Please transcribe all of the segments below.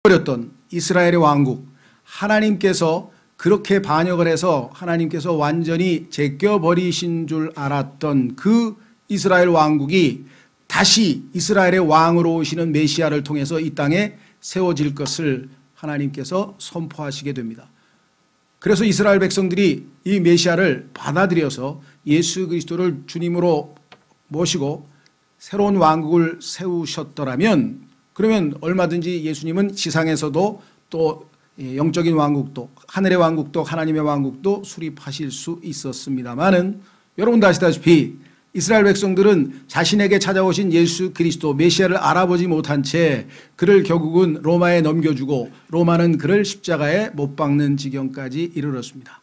버렸던 이스라엘의 왕국, 하나님께서 그렇게 반역을 해서 하나님께서 완전히 제껴버리신 줄 알았던 그 이스라엘 왕국이 다시 이스라엘의 왕으로 오시는 메시아를 통해서 이 땅에 세워질 것을 하나님께서 선포하시게 됩니다. 그래서 이스라엘 백성들이 이 메시아를 받아들여서 예수 그리스도를 주님으로 모시고 새로운 왕국을 세우셨더라면, 그러면 얼마든지 예수님은 지상에서도 또 영적인 왕국도, 하늘의 왕국도, 하나님의 왕국도 수립하실 수 있었습니다마는, 여러분도 아시다시피 이스라엘 백성들은 자신에게 찾아오신 예수 그리스도 메시아를 알아보지 못한 채 그를 결국은 로마에 넘겨주고 로마는 그를 십자가에 못 박는 지경까지 이르렀습니다.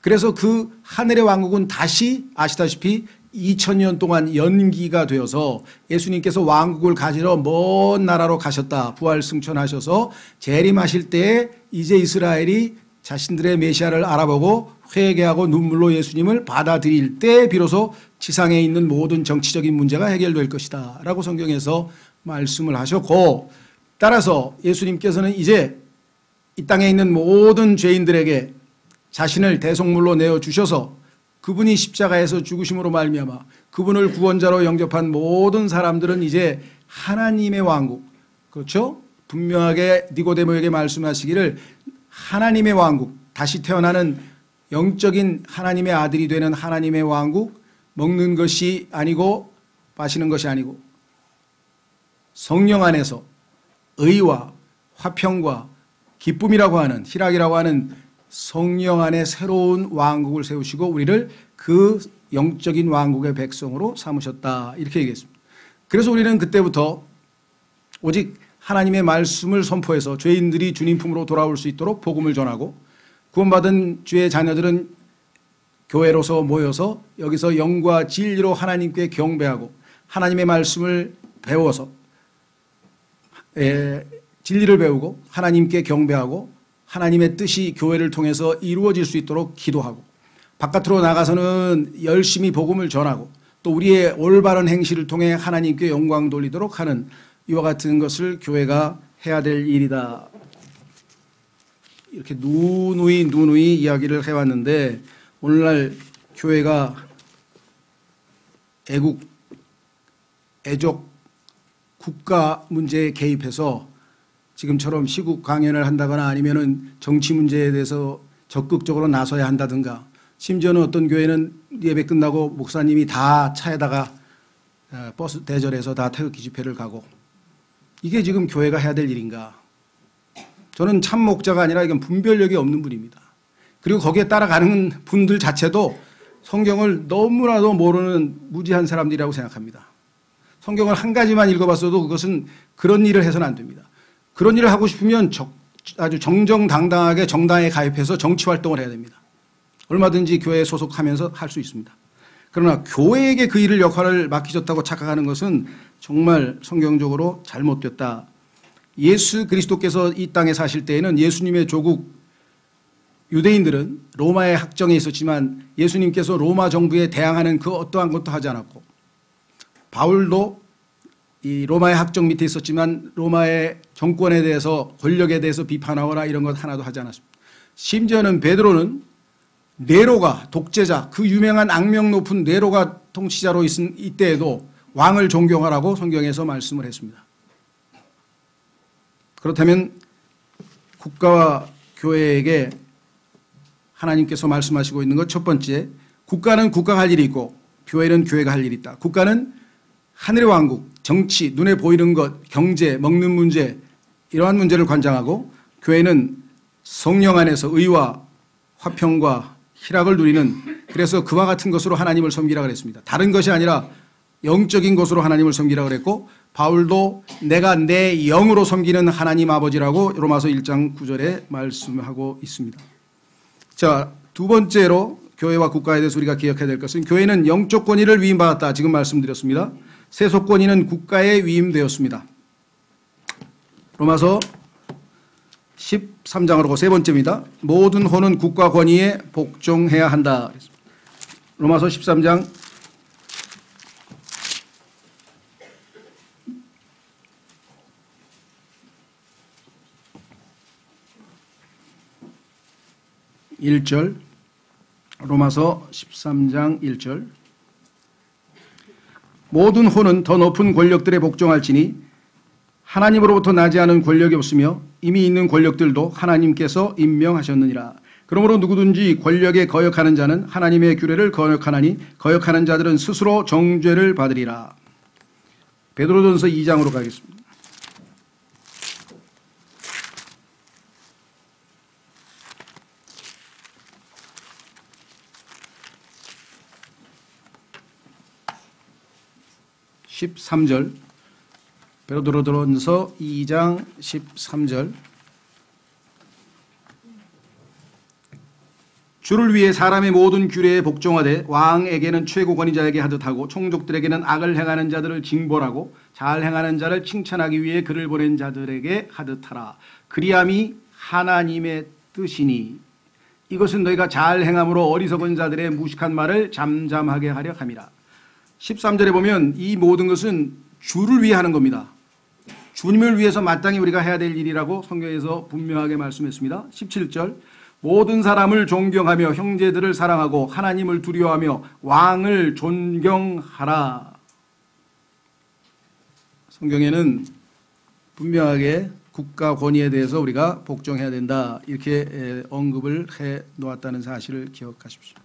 그래서 그 하늘의 왕국은 다시 아시다시피 2000년 동안 연기가 되어서 예수님께서 왕국을 가지러 먼 나라로 가셨다, 부활 승천하셔서 재림하실 때에 이제 이스라엘이 자신들의 메시아를 알아보고 회개하고 눈물로 예수님을 받아들일 때 비로소 지상에 있는 모든 정치적인 문제가 해결될 것이다 라고 성경에서 말씀을 하셨고, 따라서 예수님께서는 이제 이 땅에 있는 모든 죄인들에게 자신을 대속물로 내어주셔서 그분이 십자가에서 죽으심으로 말미암아 그분을 구원자로 영접한 모든 사람들은 이제 하나님의 왕국, 그렇죠? 분명하게 니고데모에게 말씀하시기를 하나님의 왕국, 다시 태어나는 영적인 하나님의 아들이 되는 하나님의 왕국, 먹는 것이 아니고 마시는 것이 아니고 성령 안에서 의와 화평과 기쁨이라고 하는, 희락이라고 하는 성령 안에 새로운 왕국을 세우시고 우리를 그 영적인 왕국의 백성으로 삼으셨다, 이렇게 얘기했습니다. 그래서 우리는 그때부터 오직 하나님의 말씀을 선포해서 죄인들이 주님 품으로 돌아올 수 있도록 복음을 전하고, 구원받은 주의 자녀들은 교회로서 모여서 여기서 영과 진리로 하나님께 경배하고 하나님의 말씀을 배워서 진리를 배우고 하나님께 경배하고 하나님의 뜻이 교회를 통해서 이루어질 수 있도록 기도하고, 바깥으로 나가서는 열심히 복음을 전하고 또 우리의 올바른 행실을 통해 하나님께 영광 돌리도록 하는 이와 같은 것을 교회가 해야 될 일이다, 이렇게 누누이 이야기를 해왔는데, 오늘날 교회가 애국, 애족, 국가 문제에 개입해서 지금처럼 시국 강연을 한다거나 아니면은 정치 문제에 대해서 적극적으로 나서야 한다든가, 심지어는 어떤 교회는 예배 끝나고 목사님이 다 차에다가 버스 대절해서 다 태극기 집회를 가고, 이게 지금 교회가 해야 될 일인가? 저는 참 목자가 아니라 이건 분별력이 없는 분입니다. 그리고 거기에 따라가는 분들 자체도 성경을 너무나도 모르는 무지한 사람들이라고 생각합니다. 성경을 한 가지만 읽어봤어도 그것은 그런 일을 해서는 안 됩니다. 그런 일을 하고 싶으면 아주 정정당당하게 정당에 가입해서 정치활동을 해야 됩니다. 얼마든지 교회에 소속하면서 할 수 있습니다. 그러나 교회에게 그 일을 역할을 맡기셨다고 착각하는 것은 정말 성경적으로 잘못됐다. 예수 그리스도께서 이 땅에 사실 때에는 예수님의 조국 유대인들은 로마의 학정에 있었지만 예수님께서 로마 정부에 대항하는 그 어떠한 것도 하지 않았고, 바울도 이 로마의 학정 밑에 있었지만 로마의 정권에 대해서, 권력에 대해서 비판하거나 이런 것 하나도 하지 않았습니다. 심지어는 베드로는 네로가 독재자, 그 유명한 악명 높은 네로가 통치자로 있은 이때에도 왕을 존경하라고 성경에서 말씀을 했습니다. 그렇다면 국가와 교회에게 하나님께서 말씀하시고 있는 것, 첫 번째, 국가는 국가가 할 일이 있고 교회는 교회가 할 일이 있다. 국가는 하늘의 왕국, 정치, 눈에 보이는 것, 경제, 먹는 문제, 이러한 문제를 관장하고, 교회는 성령 안에서 의와 화평과 희락을 누리는, 그래서 그와 같은 것으로 하나님을 섬기라 그랬습니다. 다른 것이 아니라 영적인 것으로 하나님을 섬기라 그랬고, 바울도 내가 내 영으로 섬기는 하나님 아버지라고 로마서 1장 9절에 말씀하고 있습니다. 자, 두 번째로 교회와 국가에 대해서 우리가 기억해야 될 것은, 교회는 영적 권위를 위임받았다, 지금 말씀드렸습니다. 세속 권위는 국가에 위임되었습니다. 로마서 13장으로 세 번째입니다. 모든 호는 국가 권위에 복종해야 한다. 로마서 13장 1절, 로마서 13장 1절. 모든 혼은 더 높은 권력들에 복종할지니 하나님으로부터 나지 않은 권력이 없으며 이미 있는 권력들도 하나님께서 임명하셨느니라. 그러므로 누구든지 권력에 거역하는 자는 하나님의 규례를 거역하나니 거역하는 자들은 스스로 정죄를 받으리라. 베드로전서 2장으로 가겠습니다. (13절) 베드로전서 2장 13절. 주를 위해 사람의 모든 규례에 복종하되 왕에게는 최고 권위자에게 하듯하고 총족들에게는 악을 행하는 자들을 징벌하고 잘 행하는 자를 칭찬하기 위해 그를 보낸 자들에게 하듯하라. 그리함이 하나님의 뜻이니 이것은 너희가 잘 행함으로 어리석은 자들의 무식한 말을 잠잠하게 하려 함이라. 13절에 보면 이 모든 것은 주를 위해 하는 겁니다. 주님을 위해서 마땅히 우리가 해야 될 일이라고 성경에서 분명하게 말씀했습니다. 17절, 모든 사람을 존경하며 형제들을 사랑하고 하나님을 두려워하며 왕을 존경하라. 성경에는 분명하게 국가 권위에 대해서 우리가 복종해야 된다, 이렇게 언급을 해 놓았다는 사실을 기억하십시오.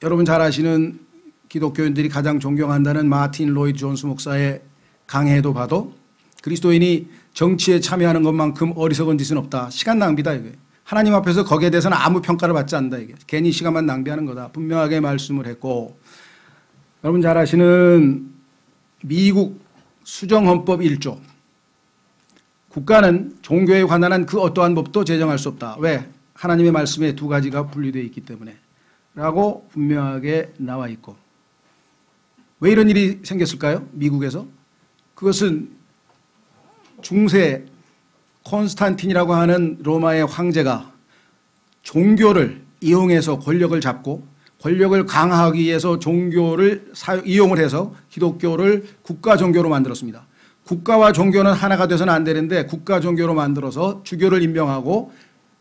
여러분 잘 아시는 기독교인들이 가장 존경한다는 마틴 로이드 존스 목사의 강해도 봐도 그리스도인이 정치에 참여하는 것만큼 어리석은 짓은 없다. 시간 낭비다 이게. 하나님 앞에서 거기에 대해서는 아무 평가를 받지 않는다 이게. 괜히 시간만 낭비하는 거다. 분명하게 말씀을 했고, 여러분 잘 아시는 미국 수정헌법 1조. 국가는 종교에 관한 그 어떠한 법도 제정할 수 없다. 왜? 하나님의 말씀에 두 가지가 분리되어 있기 때문에 라고 분명하게 나와 있고. 왜 이런 일이 생겼을까요? 미국에서? 그것은 중세 콘스탄틴이라고 하는 로마의 황제가 종교를 이용해서 권력을 잡고 권력을 강화하기 위해서 종교를 이용을 해서 기독교를 국가 종교로 만들었습니다. 국가와 종교는 하나가 돼서는 안 되는데 국가 종교로 만들어서 주교를 임명하고,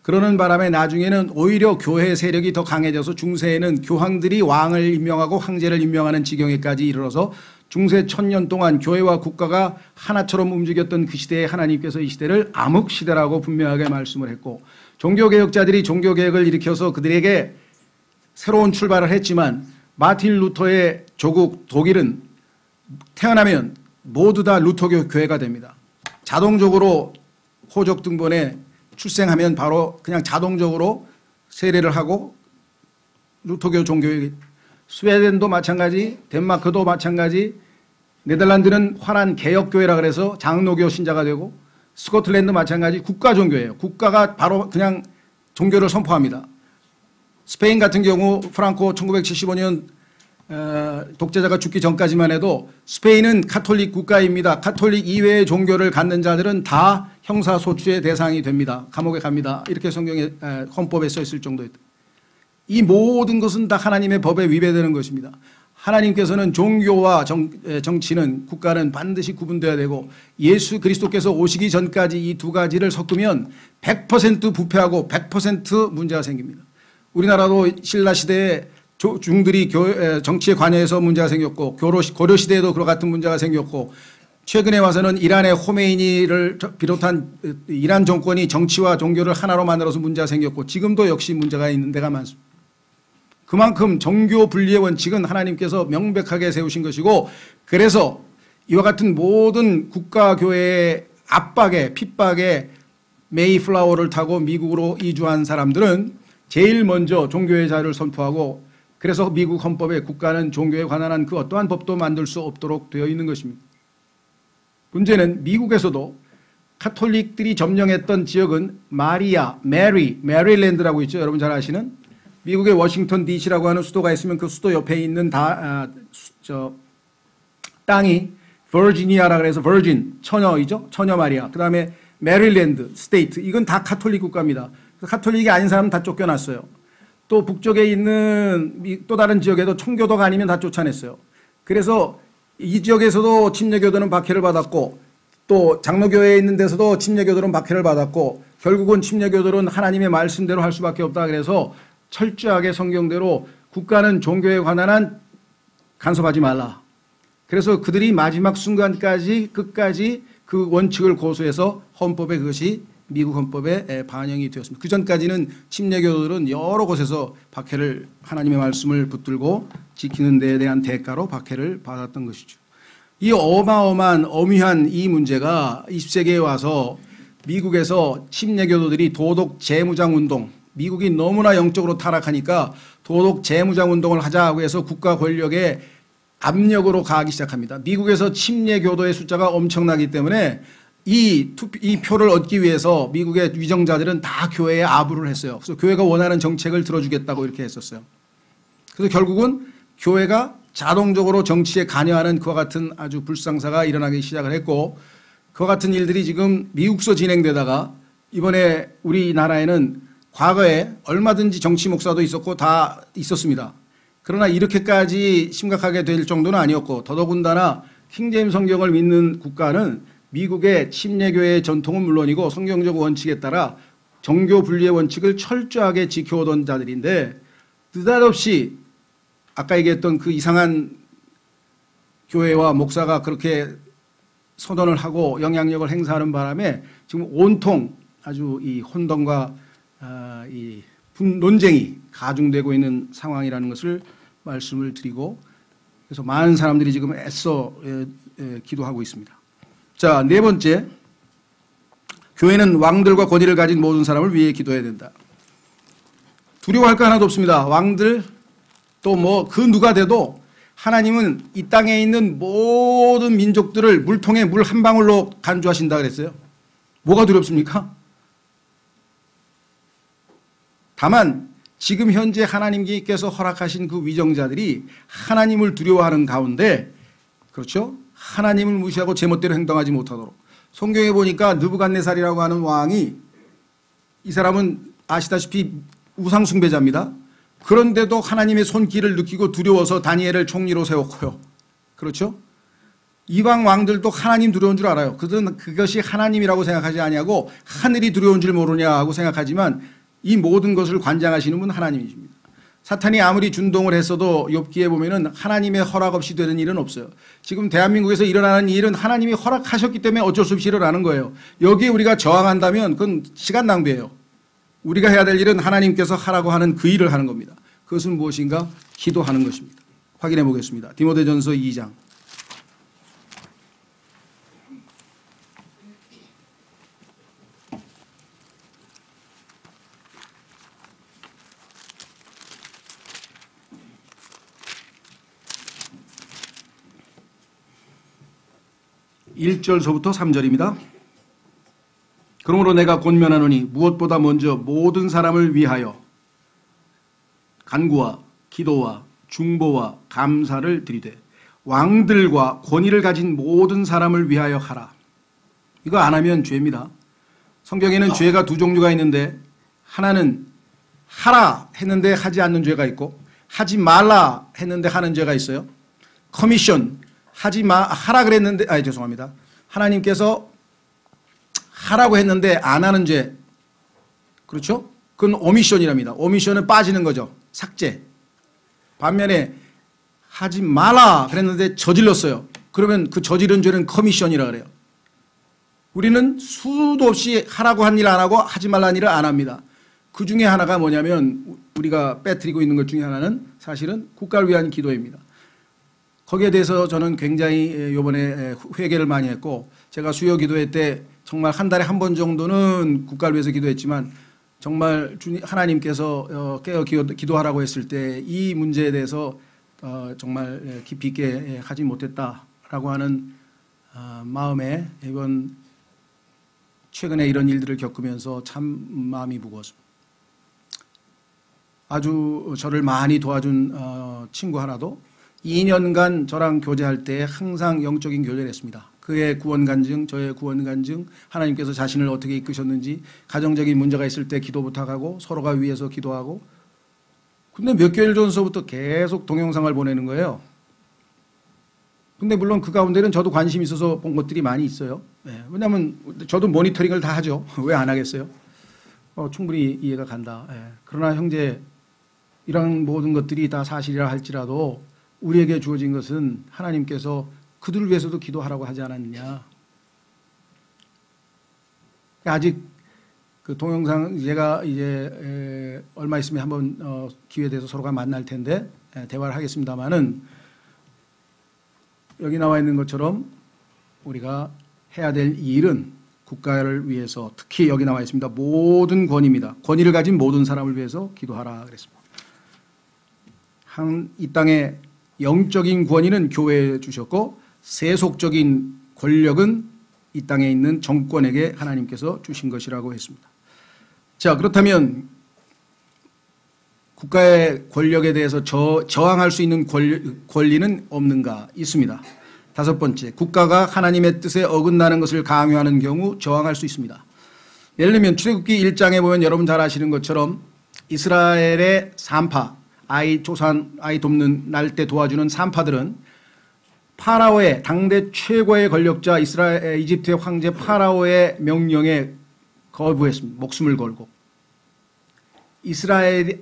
그러는 바람에 나중에는 오히려 교회 세력이 더 강해져서 중세에는 교황들이 왕을 임명하고 황제를 임명하는 지경에까지 이르러서 중세 1000년 동안 교회와 국가가 하나처럼 움직였던 그 시대에 하나님께서 이 시대를 암흑시대라고 분명하게 말씀을 했고, 종교개혁자들이 종교개혁을 일으켜서 그들에게 새로운 출발을 했지만 마틴 루터의 조국 독일은 태어나면 모두 다 루터교 교회가 됩니다. 자동적으로 호적 등본에 출생하면 바로 그냥 자동적으로 세례를 하고 루터교 종교에, 스웨덴도 마찬가지, 덴마크도 마찬가지, 네덜란드는 환한 개혁교회라 그래서 장로교 신자가 되고, 스코틀랜드 마찬가지 국가 종교예요. 국가가 바로 그냥 종교를 선포합니다. 스페인 같은 경우 프랑코 1975년 독재자가 죽기 전까지만 해도 스페인은 카톨릭 국가입니다. 카톨릭 이외의 종교를 갖는 자들은 다 형사소추의 대상이 됩니다. 감옥에 갑니다. 이렇게 성경에 헌법에 써 있을 정도였다. 이 모든 것은 다 하나님의 법에 위배되는 것입니다. 하나님께서는 종교와 정치는, 국가는 반드시 구분되어야 되고, 예수 그리스도께서 오시기 전까지 이 두 가지를 섞으면 100% 부패하고 100% 문제가 생깁니다. 우리나라도 신라시대에 중들이 정치에 관여해서 문제가 생겼고, 고려시대에도 그와 같은 문제가 생겼고, 최근에 와서는 이란의 호메이니를 비롯한 이란 정권이 정치와 종교를 하나로 만들어서 문제가 생겼고, 지금도 역시 문제가 있는 데가 많습니다. 그만큼 정교 분리의 원칙은 하나님께서 명백하게 세우신 것이고, 그래서 이와 같은 모든 국가교회의 압박에, 핍박에 메이플라워를 타고 미국으로 이주한 사람들은 제일 먼저 종교의 자유를 선포하고, 그래서 미국 헌법에 국가는 종교에 관한 그 어떠한 법도 만들 수 없도록 되어 있는 것입니다. 문제는 미국에서도 카톨릭들이 점령했던 지역은 메리랜드라고 있죠. 여러분 잘 아시는 미국의 워싱턴 DC라고 하는 수도가 있으면 그 수도 옆에 있는 땅이 버지니아라 그래서 버진, 처녀이죠. 처녀 마리아. 그 다음에 메릴랜드 스테이트, 이건 다 카톨릭 국가입니다. 카톨릭이 아닌 사람은 다 쫓겨났어요. 또 북쪽에 있는 또 다른 지역에도 청교도가 아니면 다 쫓아냈어요. 그래서 이 지역에서도 침례교도는 박해를 받았고, 또 장로교회에 있는 데서도 침례교도는 박해를 받았고, 결국은 침례교들은 하나님의 말씀대로 할 수밖에 없다. 그래서 철저하게 성경대로 국가는 종교에 관한 한 간섭하지 말라. 그래서 그들이 마지막 순간까지 끝까지 그 원칙을 고수해서 헌법에 그것이 미국 헌법에 반영이 되었습니다. 그 전까지는 침례교들은 여러 곳에서 박해를 하나님의 말씀을 붙들고 지키는 데에 대한 대가로 박해를 받았던 것이죠. 이 어마어마한 엄위한 이 문제가 20세기에 와서 미국에서 침례교도들이 도덕 재무장 운동, 미국이 너무나 영적으로 타락하니까 도덕 재무장 운동을 하자고 해서 국가 권력에 압력으로 가기 시작합니다. 미국에서 침례교도의 숫자가 엄청나기 때문에 이 표를 얻기 위해서 미국의 위정자들은 다 교회에 아부를 했어요. 그래서 교회가 원하는 정책을 들어주겠다고 이렇게 했었어요. 그래서 결국은 교회가 자동적으로 정치에 관여하는 그와 같은 아주 불상사가 일어나기 시작을 했고, 그와 같은 일들이 지금 미국서 진행되다가 이번에 우리나라에는 과거에 얼마든지 정치 목사도 있었고 다 있었습니다. 그러나 이렇게까지 심각하게 될 정도는 아니었고, 더더군다나 킹제임스 성경을 믿는 국가는 미국의 침례교회의 전통은 물론이고 성경적 원칙에 따라 정교 분리의 원칙을 철저하게 지켜오던 자들인데, 느닷없이 아까 얘기했던 그 이상한 교회와 목사가 그렇게 선언을 하고 영향력을 행사하는 바람에 지금 온통 아주 이 혼돈과 이 논쟁이 가중되고 있는 상황이라는 것을 말씀을 드리고, 그래서 많은 사람들이 지금 애써 기도하고 있습니다. 자, 네 번째, 교회는 왕들과 권위를 가진 모든 사람을 위해 기도해야 된다. 두려워할 거 하나도 없습니다. 왕들 또 뭐 그 누가 돼도 하나님은 이 땅에 있는 모든 민족들을 물통에 물 한 방울로 간주하신다 그랬어요. 뭐가 두렵습니까? 다만 지금 현재 하나님께서 허락하신 그 위정자들이 하나님을 두려워하는 가운데, 그렇죠? 하나님을 무시하고 제멋대로 행동하지 못하도록. 성경에 보니까 느부갓네살이라고 하는 왕이, 이 사람은 아시다시피 우상 숭배자입니다. 그런데도 하나님의 손길을 느끼고 두려워서 다니엘을 총리로 세웠고요. 그렇죠? 이방 왕들도 하나님 두려운 줄 알아요. 그들은 그것이 하나님이라고 생각하지 아니하고 하늘이 두려운 줄 모르냐 하고 생각하지만 이 모든 것을 관장하시는 분 하나님이십니다. 사탄이 아무리 준동을 했어도 욥기에 보면은 하나님의 허락 없이 되는 일은 없어요. 지금 대한민국에서 일어나는 일은 하나님이 허락하셨기 때문에 어쩔 수 없이 일어나는 거예요. 여기에 우리가 저항한다면 그건 시간 낭비예요. 우리가 해야 될 일은 하나님께서 하라고 하는 그 일을 하는 겁니다. 그것은 무엇인가? 기도하는 것입니다. 확인해 보겠습니다. 디모데전서 2장. (1절서부터) (3절입니다) 그러므로 내가 권면하노니 무엇보다 먼저 모든 사람을 위하여 간구와 기도와 중보와 감사를 드리되 왕들과 권위를 가진 모든 사람을 위하여 하라. 이거 안 하면 죄입니다. 성경에는 죄가 두 종류가 있는데, 하나는 하라 했는데 하지 않는 죄가 있고, 하지 말라 했는데 하는 죄가 있어요. 커미션, 하라 그랬는데, 죄송합니다. 하나님께서 하라고 했는데 안 하는 죄. 그렇죠? 그건 오미션이랍니다. 오미션은 빠지는 거죠. 삭제. 반면에 하지 마라 그랬는데 저질렀어요. 그러면 그 저지른 죄는 커미션이라 그래요. 우리는 수도 없이 하라고 한 일 안 하고 하지 말라는 일을 안 합니다. 그 중에 하나가 뭐냐면 우리가 빼뜨리고 있는 것 중에 하나는 사실은 국가를 위한 기도입니다. 거기에 대해서 저는 굉장히 이번에 회개를 많이 했고, 제가 수요 기도회 때 정말 한 달에 한 번 정도는 국가를 위해서 기도했지만, 정말 하나님께서 깨어 기도하라고 했을 때 이 문제에 대해서 정말 깊이 있게 하지 못했다라고 하는 마음에 이번 최근에 이런 일들을 겪으면서 참 마음이 무거웠습니다. 아주 저를 많이 도와준 친구 하나도 2년간 저랑 교제할 때 항상 영적인 교제를 했습니다. 그의 구원 간증, 저의 구원 간증, 하나님께서 자신을 어떻게 이끄셨는지, 가정적인 문제가 있을 때 기도 부탁하고 서로가 위해서 기도하고. 근데 몇 개월 전서부터 계속 동영상을 보내는 거예요. 근데 물론 그 가운데는 저도 관심이 있어서 본 것들이 많이 있어요. 네, 왜냐하면 저도 모니터링을 다 하죠. 왜 안 하겠어요? 충분히 이해가 간다. 예. 그러나 형제, 이런 모든 것들이 다 사실이라 할지라도 우리에게 주어진 것은 하나님께서 그들을 위해서도 기도하라고 하지 않았느냐. 아직 그 동영상 제가 이제 얼마 있으면 한번 기회 돼서 서로가 만날 텐데 대화를 하겠습니다만은, 여기 나와 있는 것처럼 우리가 해야 될 일은 국가를 위해서, 특히 여기 나와 있습니다. 모든 권위입니다. 권위를 가진 모든 사람을 위해서 기도하라 그랬습니다. 이 땅의 영적인 권위는 교회에 주셨고, 세속적인 권력은 이 땅에 있는 정권에게 하나님께서 주신 것이라고 했습니다. 자, 그렇다면 국가의 권력에 대해서 저항할 수 있는 권리는 없는가? 있습니다. 다섯 번째, 국가가 하나님의 뜻에 어긋나는 것을 강요하는 경우 저항할 수 있습니다. 예를 들면 출애굽기 1장에 보면 여러분 잘 아시는 것처럼 이스라엘의 산파, 아이 돕는 날 때 도와주는 산파들은 파라오의 당대 최고의 권력자 이집트의 황제 파라오의 명령에 거부했습니다. 목숨을 걸고. 이스라엘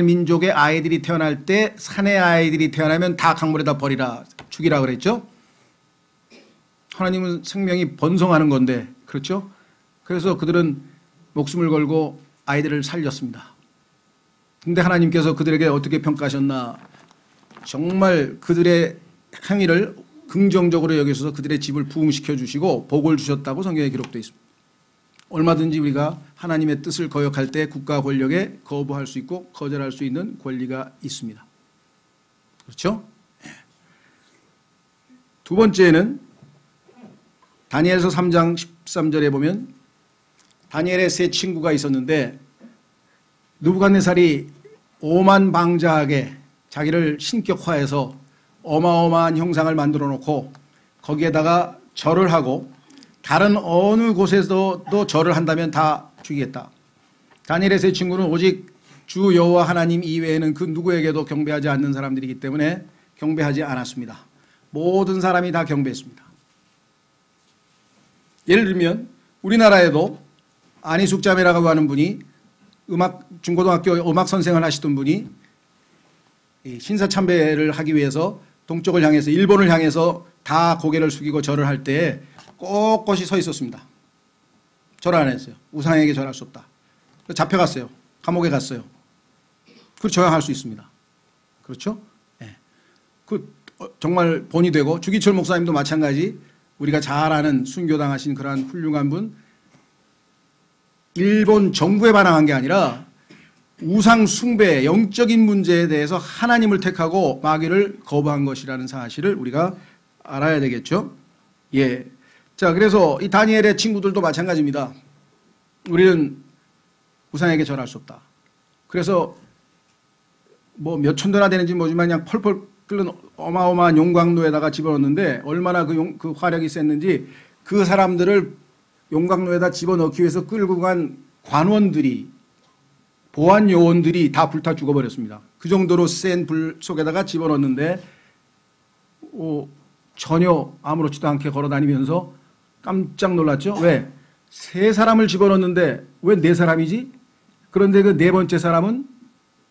민족의 아이들이 태어날 때 산의 아이들이 태어나면 다 강물에다 버리라, 죽이라 그랬죠. 하나님은 생명이 번성하는 건데, 그렇죠? 그래서 그들은 목숨을 걸고 아이들을 살렸습니다. 근데 하나님께서 그들에게 어떻게 평가하셨나? 정말 그들의 행위를 긍정적으로 여기셔서 그들의 집을 부흥시켜 주시고 복을 주셨다고 성경에 기록되어 있습니다. 얼마든지 우리가 하나님의 뜻을 거역할 때 국가 권력에 거부할 수 있고 거절할 수 있는 권리가 있습니다. 그렇죠? 두 번째는 다니엘서 3장 13절에 보면 다니엘의 세 친구가 있었는데 느부갓네살이 오만방자하게 자기를 신격화해서 어마어마한 형상을 만들어 놓고 거기에다가 절을 하고 다른 어느 곳에서도 절을 한다면 다 죽이겠다. 다니엘의 세 친구는 오직 주 여호와 하나님 이외에는 그 누구에게도 경배하지 않는 사람들이기 때문에 경배하지 않았습니다. 모든 사람이 다 경배했습니다. 예를 들면 우리나라에도 안희숙 자매라고 하는 분이 중고등학교 음악 선생을 하시던 분이 신사참배를 하기 위해서 동쪽을 향해서, 일본을 향해서 다 고개를 숙이고 절을 할 때 꼿꼿이 서 있었습니다. 절 안 했어요. 우상에게 절할 수 없다. 잡혀갔어요. 감옥에 갔어요. 그걸 저항할 수 있습니다. 그렇죠? 네. 정말 본이 되고, 주기철 목사님도 마찬가지, 우리가 잘 아는 순교당하신 그러한 훌륭한 분, 일본 정부에 반항한 게 아니라 우상 숭배, 영적인 문제에 대해서 하나님을 택하고 마귀를 거부한 것이라는 사실을 우리가 알아야 되겠죠. 예. 자, 그래서 이 다니엘의 친구들도 마찬가지입니다. 우리는 우상에게 절할 수 없다. 그래서 뭐 몇 천도나 되는지 모르지만 그냥 펄펄 끓는 어마어마한 용광로에다가 집어넣는데 얼마나 그 화력이 셌는지 그 사람들을 용광로에다 집어넣기 위해서 끌고 간 관원들이, 보안 요원들이 다 불타 죽어버렸습니다. 그 정도로 센 불 속에다가 집어넣는데 전혀 아무렇지도 않게 걸어다니면서 깜짝 놀랐죠. 왜? 세 사람을 집어넣는데 왜 네 사람이지? 그런데 그 네 번째 사람은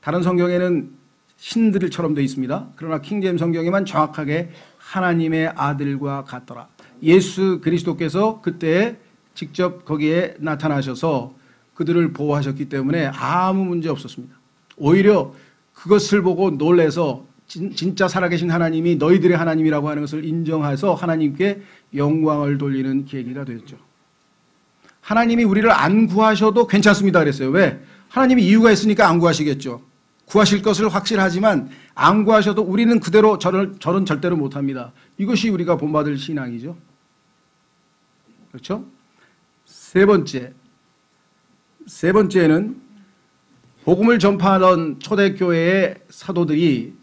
다른 성경에는 신들처럼 되어 있습니다. 그러나 킹제임 성경에만 정확하게 하나님의 아들과 같더라. 예수 그리스도께서 그때 직접 거기에 나타나셔서 그들을 보호하셨기 때문에 아무 문제 없었습니다. 오히려 그것을 보고 놀래서 진짜 살아계신 하나님이 너희들의 하나님이라고 하는 것을 인정해서 하나님께 영광을 돌리는 계기가 되었죠. 하나님이 우리를 안 구하셔도 괜찮습니다 그랬어요. 왜? 하나님이 이유가 있으니까 안 구하시겠죠. 구하실 것을 확실하지만 안 구하셔도 우리는 그대로 절은 절대로 못합니다. 이것이 우리가 본받을 신앙이죠. 그렇죠? 세 번째는 복음을 전파하던 초대교회의 사도들이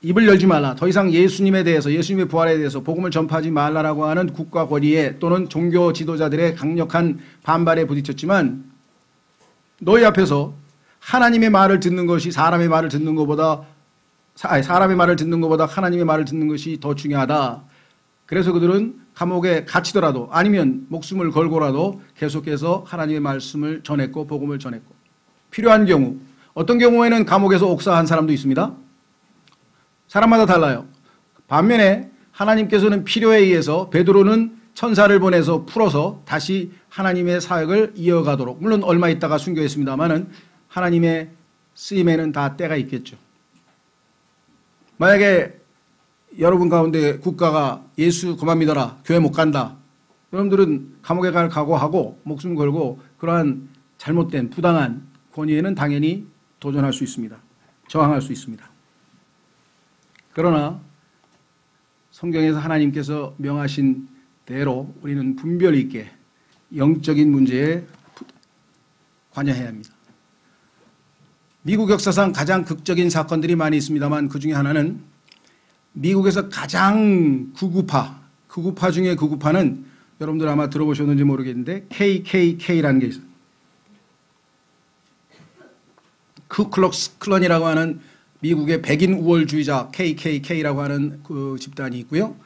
입을 열지 말라, 더 이상 예수님에 대해서, 예수님의 부활에 대해서 복음을 전파하지 말라라고 하는 국가 권위에 또는 종교 지도자들의 강력한 반발에 부딪혔지만, 너희 앞에서 하나님의 말을 듣는 것이 사람의 말을 듣는 것보다 하나님의 말을 듣는 것이 더 중요하다. 그래서 그들은 감옥에 갇히더라도 아니면 목숨을 걸고라도 계속해서 하나님의 말씀을 전했고 복음을 전했고, 필요한 경우, 어떤 경우에는 감옥에서 옥사한 사람도 있습니다. 사람마다 달라요. 반면에 하나님께서는 필요에 의해서 베드로는 천사를 보내서 풀어서 다시 하나님의 사역을 이어가도록, 물론 얼마 있다가 순교했습니다마는 하나님의 쓰임에는 다 때가 있겠죠. 만약에 여러분 가운데 국가가 예수 그만 믿어라, 교회 못 간다, 여러분들은 감옥에 갈 각오하고 목숨 걸고 그러한 잘못된 부당한 권위에는 당연히 도전할 수 있습니다. 저항할 수 있습니다. 그러나 성경에서 하나님께서 명하신 대로 우리는 분별 있게 영적인 문제에 관여해야 합니다. 미국 역사상 가장 극적인 사건들이 많이 있습니다만 그 중에 하나는 미국에서 가장 극우파 중에 극우파는 여러분들 아마 들어보셨는지 모르겠는데 KKK라는 게 있어요. 쿠클럭스 클런이라고 하는 미국의 백인 우월주의자 KKK라고 하는 그 집단이 있고요.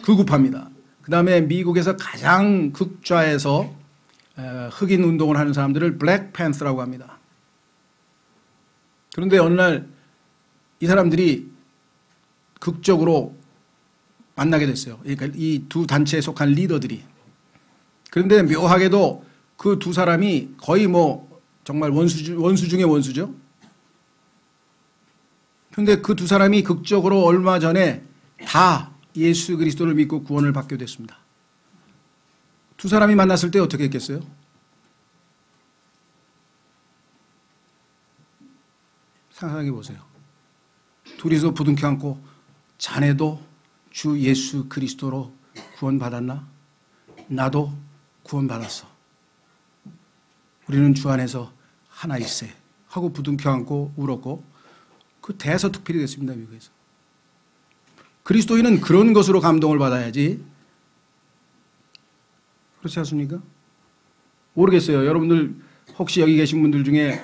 극우파입니다. 그 다음에 미국에서 가장 극좌에서 흑인 운동을 하는 사람들을 블랙팬서라고 합니다. 그런데 어느 날 이 사람들이 극적으로 만나게 됐어요. 그러니까 이 두 단체에 속한 리더들이. 그런데 묘하게도 그 두 사람이 거의 뭐 정말 원수 중에 원수죠. 그런데 그 두 사람이 극적으로 얼마 전에 다 예수 그리스도를 믿고 구원을 받게 됐습니다. 두 사람이 만났을 때 어떻게 했겠어요? 상상해 보세요. 둘이서 부둥켜 안고 자네도 주 예수 그리스도로 구원받았나? 나도 구원받았어. 우리는 주 안에서 하나일세 하고 부둥켜 안고 울었고 그 대서특필이 됐습니다. 미국에서. 그리스도인은 그런 것으로 감동을 받아야지. 그렇지 않습니까? 모르겠어요. 여러분들 혹시 여기 계신 분들 중에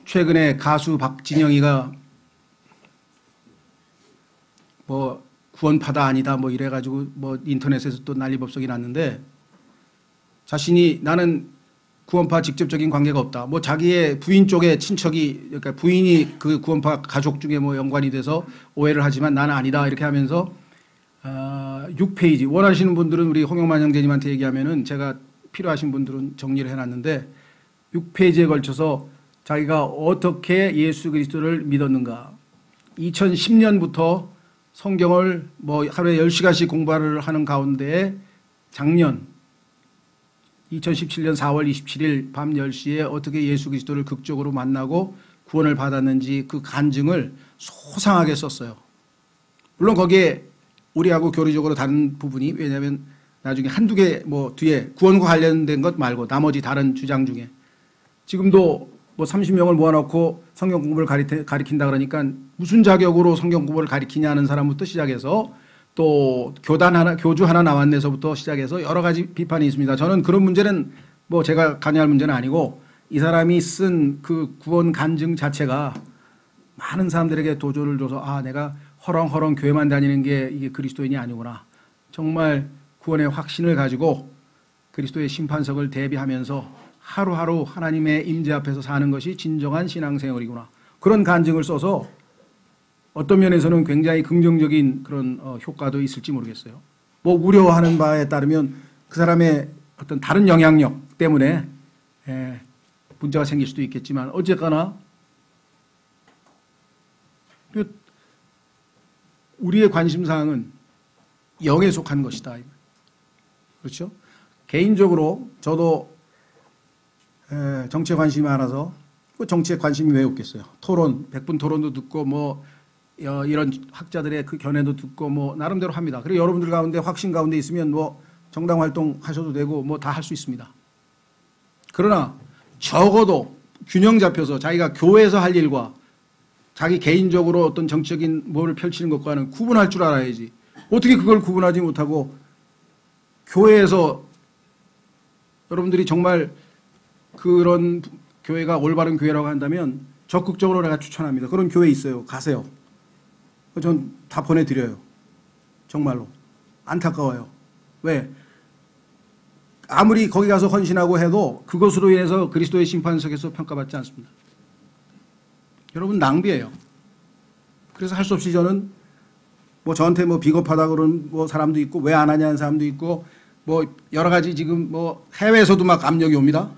최근에 가수 박진영이가 뭐 구원파다 아니다 뭐 이래가지고 뭐 인터넷에서 또 난리법석이 났는데, 자신이 나는 구원파 직접적인 관계가 없다. 뭐 자기의 부인 쪽에 친척이, 그러니까 부인이 그 구원파 가족 중에 뭐 연관이 돼서 오해를 하지만 나는 아니다 이렇게 하면서 6페이지 원하시는 분들은 우리 홍영만 형제님한테 얘기하면은 제가 필요하신 분들은 정리를 해놨는데 6페이지에 걸쳐서 자기가 어떻게 예수 그리스도를 믿었는가. 2010년부터 성경을 뭐 하루에 10시간씩 공부를 하는 가운데 작년 2017년 4월 27일 밤 10시에 어떻게 예수 그리스도를 극적으로 만나고 구원을 받았는지 그 간증을 소상하게 썼어요. 물론 거기에 우리하고 교리적으로 다른 부분이, 왜냐하면 나중에 한두 개 뭐 뒤에 구원과 관련된 것 말고 나머지 다른 주장 중에 지금도 뭐 30명을 모아놓고 성경 공부를 가리킨다 그러니까 무슨 자격으로 성경 공부를 가리키냐는 사람부터 시작해서 또 교주 하나 나왔네서부터 시작해서 여러 가지 비판이 있습니다. 저는 그런 문제는 뭐 제가 관여할 문제는 아니고 이 사람이 쓴 그 구원 간증 자체가 많은 사람들에게 도전을 줘서 아, 내가 허렁허렁 교회만 다니는 게 이게 그리스도인이 아니구나. 정말 구원의 확신을 가지고 그리스도의 심판석을 대비하면서 하루하루 하나님의 임재 앞에서 사는 것이 진정한 신앙생활이구나. 그런 간증을 써서 어떤 면에서는 굉장히 긍정적인 그런 효과도 있을지 모르겠어요. 뭐 우려하는 바에 따르면 그 사람의 어떤 다른 영향력 때문에 문제가 생길 수도 있겠지만 어쨌거나 우리의 관심사항은 영에 속한 것이다. 그렇죠? 개인적으로 저도 정치에 관심이 많아서 정치에 관심이 왜 없겠어요. 토론, 100분 토론도 듣고 뭐 이런 학자들의 그 견해도 듣고 뭐 나름대로 합니다. 그리고 여러분들 가운데 확신 가운데 있으면 뭐 정당 활동 하셔도 되고 뭐 다 할 수 있습니다. 그러나 적어도 균형 잡혀서 자기가 교회에서 할 일과 자기 개인적으로 어떤 정치적인 뭐를 펼치는 것과는 구분할 줄 알아야지. 어떻게 그걸 구분하지 못하고 교회에서 여러분들이 정말 그런 교회가 올바른 교회라고 한다면 적극적으로 내가 추천합니다. 그런 교회 있어요. 가세요. 전 다 보내드려요. 정말로. 안타까워요. 왜? 아무리 거기 가서 헌신하고 해도 그것으로 인해서 그리스도의 심판석에서 평가받지 않습니다. 여러분, 낭비예요. 그래서 할 수 없이 저는 뭐 저한테 뭐 비겁하다 그런 뭐 사람도 있고 왜 안 하냐는 사람도 있고 뭐 여러 가지 지금 뭐 해외에서도 막 압력이 옵니다.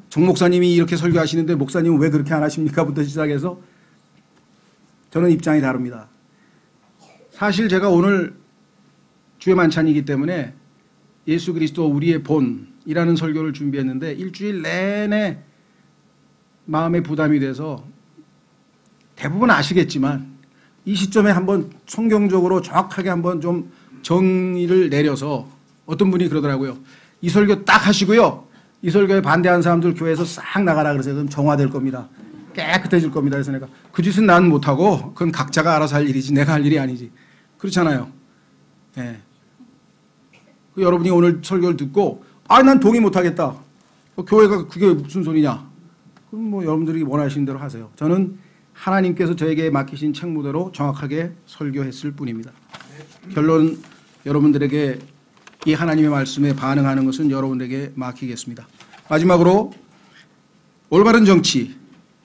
정 목사님이 이렇게 설교하시는데 목사님은 왜 그렇게 안 하십니까? 부터 시작해서 저는 입장이 다릅니다. 사실 제가 오늘 주의 만찬이기 때문에 예수 그리스도 우리의 본이라는 설교를 준비했는데 일주일 내내 마음에 부담이 돼서 대부분 아시겠지만 이 시점에 한번 성경적으로 정확하게 한번 좀 정의를 내려서 어떤 분이 그러더라고요. 이 설교 딱 하시고요. 이 설교에 반대하는 사람들 교회에서 싹 나가라 그러세요. 그럼 정화될 겁니다. 깨끗해질 겁니다. 그래서 내가 그 짓은 난 못하고 그건 각자가 알아서 할 일이지 내가 할 일이 아니지. 그렇잖아요. 네. 여러분이 오늘 설교를 듣고 난 동의 못하겠다. 교회가 그게 무슨 소리냐. 그럼 뭐 여러분들이 원하시는 대로 하세요. 저는 하나님께서 저에게 맡기신 책무대로 정확하게 설교했을 뿐입니다. 결론 여러분들에게 이 하나님의 말씀에 반응하는 것은 여러분에게 맡기겠습니다. 마지막으로 올바른 정치,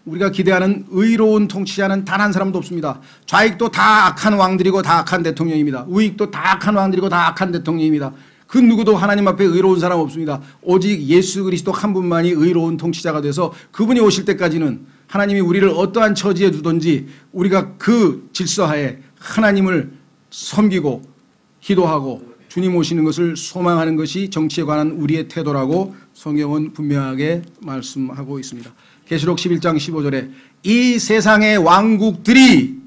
우리가 기대하는 의로운 통치자는 단 한 사람도 없습니다. 좌익도 다 악한 왕들이고 다 악한 대통령입니다. 우익도 다 악한 왕들이고 다 악한 대통령입니다. 그 누구도 하나님 앞에 의로운 사람 없습니다. 오직 예수 그리스도 한 분만이 의로운 통치자가 돼서 그분이 오실 때까지는 하나님이 우리를 어떠한 처지에 두든지 우리가 그 질서하에 하나님을 섬기고 기도하고 주님 오시는 것을 소망하는 것이 정치에 관한 우리의 태도라고 성경은 분명하게 말씀하고 있습니다. 계시록 11장 15절에 이 세상의 왕국들이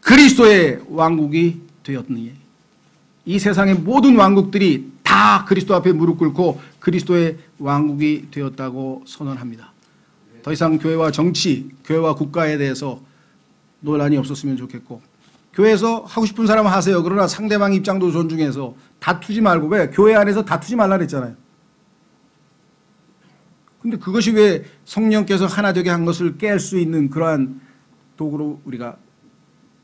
그리스도의 왕국이 되었느니 이 세상의 모든 왕국들이 다 그리스도 앞에 무릎 꿇고 그리스도의 왕국이 되었다고 선언합니다. 더 이상 교회와 정치, 교회와 국가에 대해서 논란이 없었으면 좋겠고 교회에서 하고 싶은 사람은 하세요. 그러나 상대방 입장도 존중해서 다투지 말고 왜? 교회 안에서 다투지 말라 그랬잖아요. 근데 그것이 왜 성령께서 하나 되게 한 것을 깰 수 있는 그러한 도구로 우리가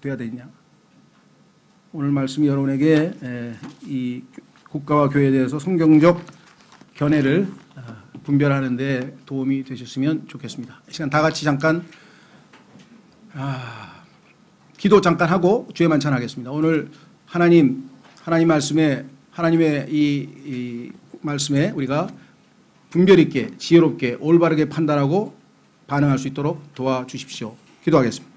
돼야 되냐. 오늘 말씀이 여러분에게 이 국가와 교회에 대해서 성경적 견해를 분별하는 데 도움이 되셨으면 좋겠습니다. 이 시간 다 같이 잠깐 기도 잠깐 하고 주의 만찬하겠습니다. 오늘 하나님 말씀에 하나님의 이 말씀에 우리가 분별 있게 지혜롭게 올바르게 판단하고 반응할 수 있도록 도와주십시오. 기도하겠습니다.